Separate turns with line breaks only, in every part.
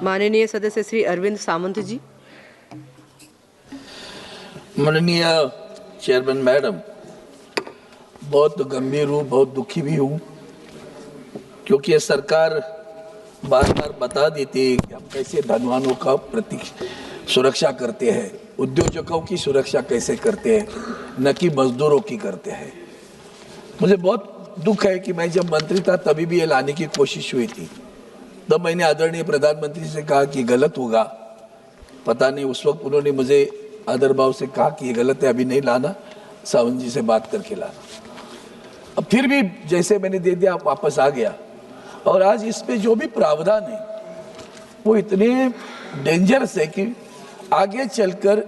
माननीय सदस्य श्री अरविंद सामंत जी।
माननीय चेयरमैन मैडम, बहुत गंभीर हूँ, बहुत दुखी भी हूँ, क्योंकि ये सरकार बार बार बता देती है कि हम कैसे धनवानों का सुरक्षा करते हैं, उद्योजकों की सुरक्षा कैसे करते हैं, न कि मजदूरों की करते हैं। मुझे बहुत दुख है कि मैं जब मंत्री था तभी भी ये लाने की कोशिश हुई थी। तब मैंने आदरणीय प्रधानमंत्री से कहा कि गलत होगा, पता नहीं, उस वक्त उन्होंने मुझे आदर भाव से कहा कि ये गलत है, अभी नहीं लाना, सावंत जी से बात करके लाना। अब फिर भी जैसे मैंने दे दिया, वापस आ गया। और आज इस पे जो भी प्रावधान है वो इतने डेंजरस है कि आगे चलकर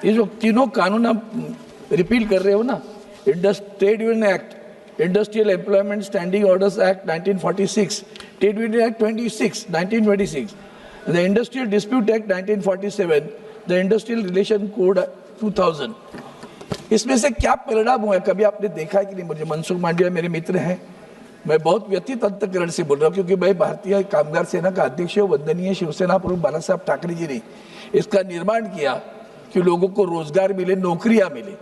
ये जो तीनों कानून आप रिपील कर रहे हो ना, trade union act, industrial employment standing orders act 1946, trade union act 1926, the industrial dispute act 1947, the industrial relation code 2000, इसमें से क्या परिणाम हुआ है कभी आपने देखा है कि नहीं? मुझे मनसुख मांडविया मेरे मित्र हैं, मैं बहुत व्यथित अंतःकरण से बोल रहा हूँ, क्योंकि मैं भारतीय कामगार सेना का अध्यक्ष हूँ, वंदनीय शिवसेना प्रमुख बाला साहब ठाकरे जी ने इसका निर्माण किया कि लोगों को रोजगार मिले, नौकरियां मिले,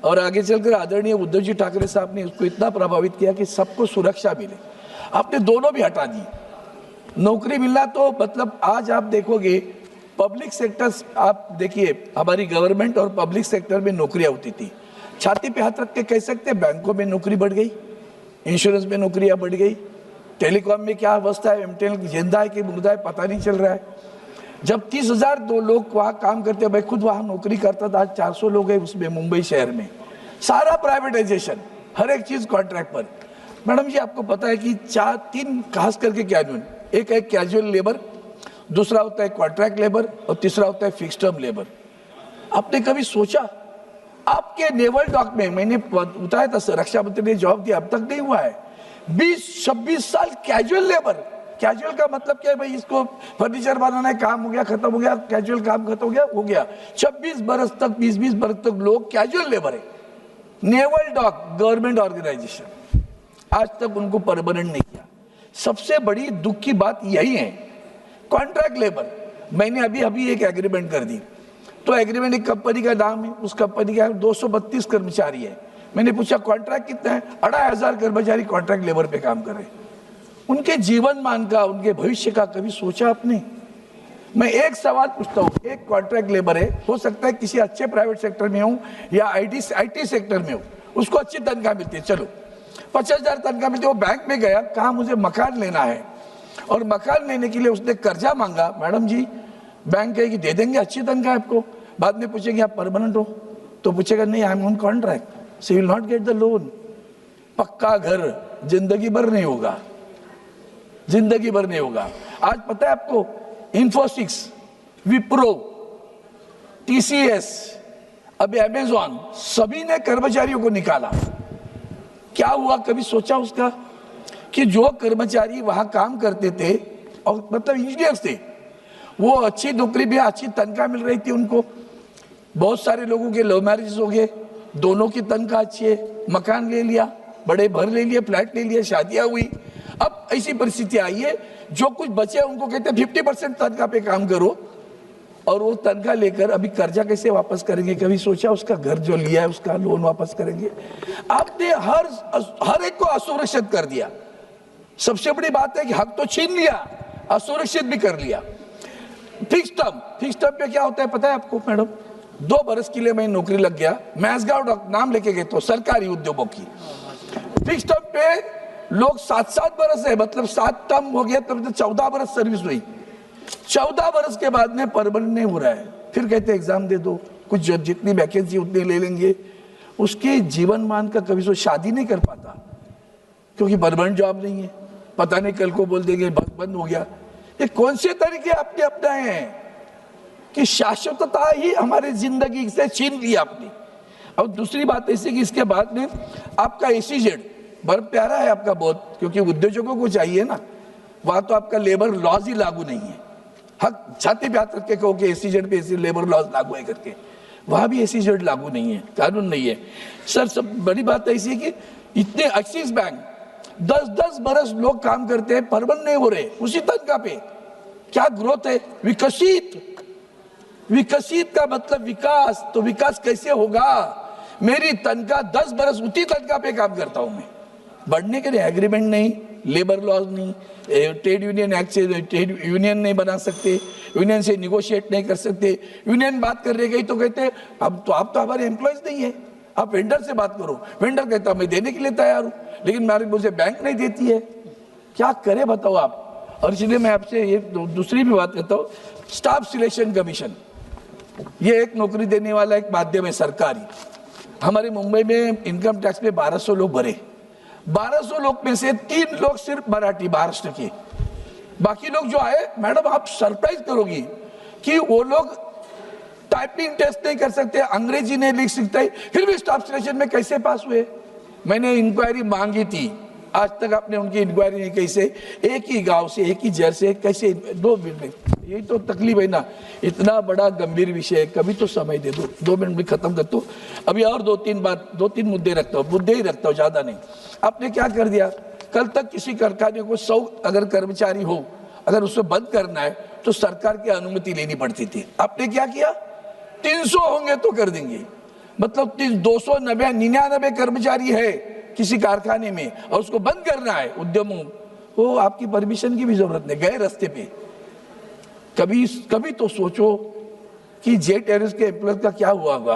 और आगे चलकर आदरणीय उद्धव जी ठाकरे साहब ने उसको इतना प्रभावित किया कि सबको सुरक्षा मिले। आपने दोनों भी हटा दी। नौकरी मिलना तो मतलब आज आप देखोगे पब्लिक सेक्टर, आप देखिए हमारी गवर्नमेंट और पब्लिक सेक्टर में नौकरियां होती थी, छाती पे हाथ रख के कह सकते हैं बैंकों में नौकरी बढ़ गई, इंश्योरेंस में नौकरियां बढ़ गई, टेलीकॉम में क्या अवस्था है, एमटेल जिंदा है कि मुर्दा है पता नहीं चल रहा है। जब 30,000 दो लोग वहाँ काम करते हैं, मैं खुद वहाँ नौकरी करता था, आज 400 लोग हैं उसमें, मुंबई शहर में, सारा प्राइवेटाइजेशन, हर एक चीज कॉन्ट्रैक्ट पर। मैडम जी आपको पता है कि तीन खास करके कैजुअल, एक है कैजुअल लेबर, दूसरा होता है कॉन्ट्रैक्ट लेबर, और तीसरा होता है फिक्स टर्म लेबर। आपने कभी सोचा आपके नेवल डॉक में, मैंने बताया था रक्षा मंत्री ने जवाब दिया, अब तक नहीं हुआ है, 20-26 साल कैजुअल लेबर। कैजुअल का मतलब क्या है भाई? इसको फर्नीचर बनाना है, काम हो गया, खत्म हो गया, कैजुअल काम खत्म हो गया। 26 बरस तक, 20-20 बरस तक लोग कैजुअल लेबर है। नेवल डॉक गवर्नमेंट ऑर्गेनाइजेशन, आज तक उनको परमानेंट नहीं किया। सबसे बड़ी दुख की बात यही है। कॉन्ट्रैक्ट लेबर, मैंने अभी एक एग्रीमेंट कर दी, तो एग्रीमेंट एक कंपनी का नाम है, उस कंपनी का 232 कर्मचारी है। मैंने पूछा कॉन्ट्रैक्ट कितना है? 2,500 कर्मचारी कॉन्ट्रैक्ट लेबर पे काम कर रहे हैं। उनके जीवन मान का, उनके भविष्य का कभी सोचा आपने? मैं एक सवाल पूछता हूँ, एक कॉन्ट्रैक्ट लेबर है, हो सकता है किसी अच्छे प्राइवेट सेक्टर में हो या आईटी सेक्टर में हो, उसको अच्छी तनख्वाह मिलती है, चलो 50,000 तनख्वाह मिलती है, वो बैंक में गया, कहा मुझे मकान लेना है, और मकान लेने के लिए उसने कर्जा मांगा। मैडम जी बैंक कहेगी दे देंगे, अच्छी तनख्वाह आपको। बाद में पूछेंगे आप परमानेंट हो, तो पूछेगा नहीं, I am on contract, so you will not get the loan. पक्का घर जिंदगी भर नहीं होगा, जिंदगी भर नहीं होगा। आज पता है आपको, इन्फोसिस, विप्रो, टीसीएस, अभी अमेजॉन, सभी ने कर्मचारियों को निकाला। क्या हुआ कभी सोचा उसका? कि जो कर्मचारी वहां काम करते थे और मतलब इंजीनियर्स थे, वो अच्छी नौकरी भी, अच्छी तनख्वाह मिल रही थी उनको। बहुत सारे लोगों के लव मैरिज हो गए, दोनों की तनख्वाह अच्छी है, मकान ले लिया, बड़े भर ले लिए, फ्लैट ले लिए, शादियां हुई। अब ऐसी परिस्थिति आई है, जो कुछ बचे उनको कहते हैं 50% तनख्वाह पे काम करो, और वो तनख्वाह लेकर अभी कर्जा कैसे वापस करेंगे? कभी सोचा उसका घर जो लिया है उसका लोन वापस करेंगे? आपने हर एक को असुरक्षित कर दिया। सबसे बड़ी बात है कि हक तो छीन लिया, असुरक्षित भी कर लिया। फिक्स टर्म पे क्या होता है पता है आपको मैडम? 2 बरस के लिए मैं नौकरी लग गया, मैसगांव नाम लेके गए तो सरकारी उद्योगों की। फिक्स टर्म पे लोग 7-7 बरस है, मतलब 7 टर्म हो गया तब तो 14 बरस सर्विस हुई। 14 बरस के बाद में परमानेंट नहीं हो रहा है, फिर कहते एग्जाम दे दो, कुछ जितनी वैकेंसी उतनी ले लेंगे। उसके जीवन मान का कभी शादी नहीं कर पाता, क्योंकि परमानेंट जॉब नहीं है। पता नहीं कल को बोल देंगे बंद हो गया। ये कौन से तरीके आपने अपनाए हैं कि शाश्वतता ही हमारे जिंदगी से छीन ली आपने। और दूसरी बात ऐसी कि इसके बाद में आपका एसीजेड बड़ा प्यारा है आपका बहुत, क्योंकि उद्योजकों को चाहिए ना, वहां तो आपका लेबर लॉज ही लागू नहीं है। हक छाती पे हाथ रख के कहो कि एसीजेड पे लेबर लॉज लागू है करके, वहां भी एसीजेड लागू नहीं है, कानून नहीं है सर। सब बड़ी बात ऐसी है कि इतने एक्सिस बैंक 10-10 बरस लोग काम करते हैं, परमानेंट नहीं हो रहे उसी तनख्वाह पे। क्या ग्रोथ है? विकसित। विकसित का मतलब विकास। तो विकास कैसे होगा? मेरी तनख्वाह 10 बरस उसी तनख्वाह पे काम करता हूं मैं, बढ़ने के लिए एग्रीमेंट नहीं, लेबर लॉज नहीं, ट्रेड यूनियन एक्ट से ट्रेड यूनियन नहीं बना सकते, यूनियन से निगोशिएट नहीं कर सकते। यूनियन बात कर रही गई तो कहते हैं अब तो आप तो हमारे एम्प्लॉयज नहीं है, आप वेंडर से बात करो। वेंडर कहता मैं देने के लिए तैयार हूं, लेकिन मुझे बैंक नहीं देती है। क्या करे बताओ आप? और इसलिए मैं आपसे ये दूसरी भी बात कहता हूँ, स्टाफ सिलेक्शन कमीशन, ये एक नौकरी देने वाला एक माध्यम है सरकारी। हमारे मुंबई में इनकम टैक्स पे 1200 लोग भरे, 1200 लोग में से 3 लोग सिर्फ मराठी महाराष्ट्र के, बाकी लोग जो आए, मैडम आप सरप्राइज करोगी कि वो लोग टाइपिंग टेस्ट नहीं कर सकते, अंग्रेजी नहीं लिख सकते, फिर भी स्टाफ सिलेक्शन में कैसे पास हुए? मैंने इंक्वायरी मांगी थी, आज तक आपने उनकी इंक्वायरी नहीं। कैसे? एक ही गांव से, एक ही जहर से, कैसे 2 मिनट में? यही तो तकलीफ है ना। इतना बड़ा गंभीर विषय है, कभी तो समय दे दो। 2 मिनट में खत्म कर दो। अभी और 2-3 मुद्दे रखता हूँ, मुद्दे ही रखता हूँ, ज्यादा नहीं। आपने क्या कर दिया? कल तक किसी कारखाने को 100 अगर कर्मचारी हो, अगर उसको बंद करना है तो सरकार की अनुमति लेनी पड़ती थी। आपने क्या किया? 300 होंगे तो कर देंगे। मतलब 299 कर्मचारी है किसी कारखाने में और उसको बंद करना है उद्यमों, वो आपकी परमिशन की भी जरूरत नहीं, गए रास्ते पे। कभी तो सोचो कि जेट एयरवेज के एम्प्लॉयज का क्या हुआ होगा,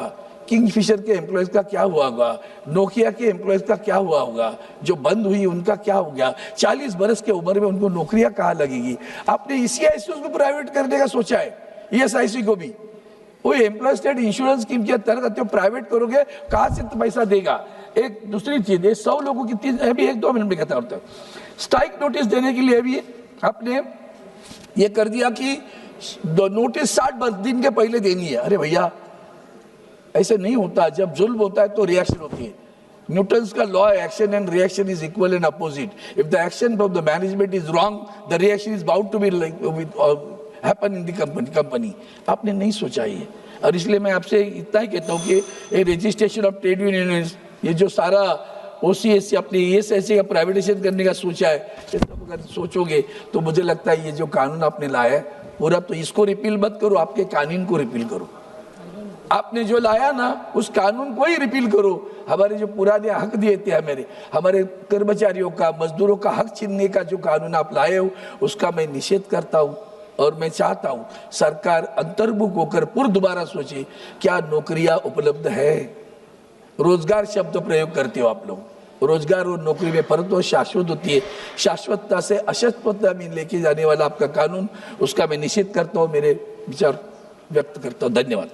किंगफिशर के एम्प्लॉयज का क्या हुआ होगा, नोकिया के एम्प्लॉयज का क्या हुआ होगा, जो बंद हुई उनका क्या हो गया? 40 बरस के उम्र में उनको नौकरियां कहाँ लगेगी? आपने ईसीआईसी को प्राइवेट करने का सोचा है, ईएसआईसी को भी। वो एम्प्लॉय स्टेट इंश्योरेंस स्कीम के अंतर्गत प्राइवेट करोगे, कहाँ से पैसा देगा? एक दूसरी चीज है, 100 लोगों की अभी 1-2 मिनट में कहता हूं, स्ट्राइक नोटिस देने के लिए भी आपने ये कर दिया कि नोटिस 60 दिन के पहले देनी है। अरे भैया ऐसे नहीं होता, जब जुल्म होता है तो रिएक्शन होती है। न्यूटन्स का लॉ है, action and reaction is equal and opposite. If the action of the management is wrong, the reaction is bound to be happen in the company. आपने नहीं सोचा ये, और इसलिए मैं आपसे इतना ही कहता हूँ कि रजिस्ट्रेशन ऑफ ट्रेड यूनियन, ये जो सारा ओसीएस अपने ईएसआईसी का प्राइवेटाइजेशन करने का सोचा है, ये सब अगर सोचोगे तो मुझे लगता है ये जो कानून आपने लाया है पूरा, तो इसको रिपील मत करो, आपके कानून को रिपील करो। आपने जो लाया ना उस कानून को ही रिपील करो। हमारे जो पुराने हक दिए थे, हमारे कर्मचारियों का, मजदूरों का हक छीनने का जो कानून आप लाए हो, उसका मैं निषेध करता हूँ। और मैं चाहता हूँ सरकार अंतर्मुख होकर पुनः दोबारा सोचे, क्या नौकरियां उपलब्ध है? रोजगार शब्द प्रयोग करते हो आप लोग, रोजगार और नौकरी में फर्क तो शाश्वत होती है। शाश्वतता से अशाश्वतता में लेके जाने वाला आपका कानून, उसका मैं निषेध करता हूँ, मेरे विचार व्यक्त करता हूँ। धन्यवाद।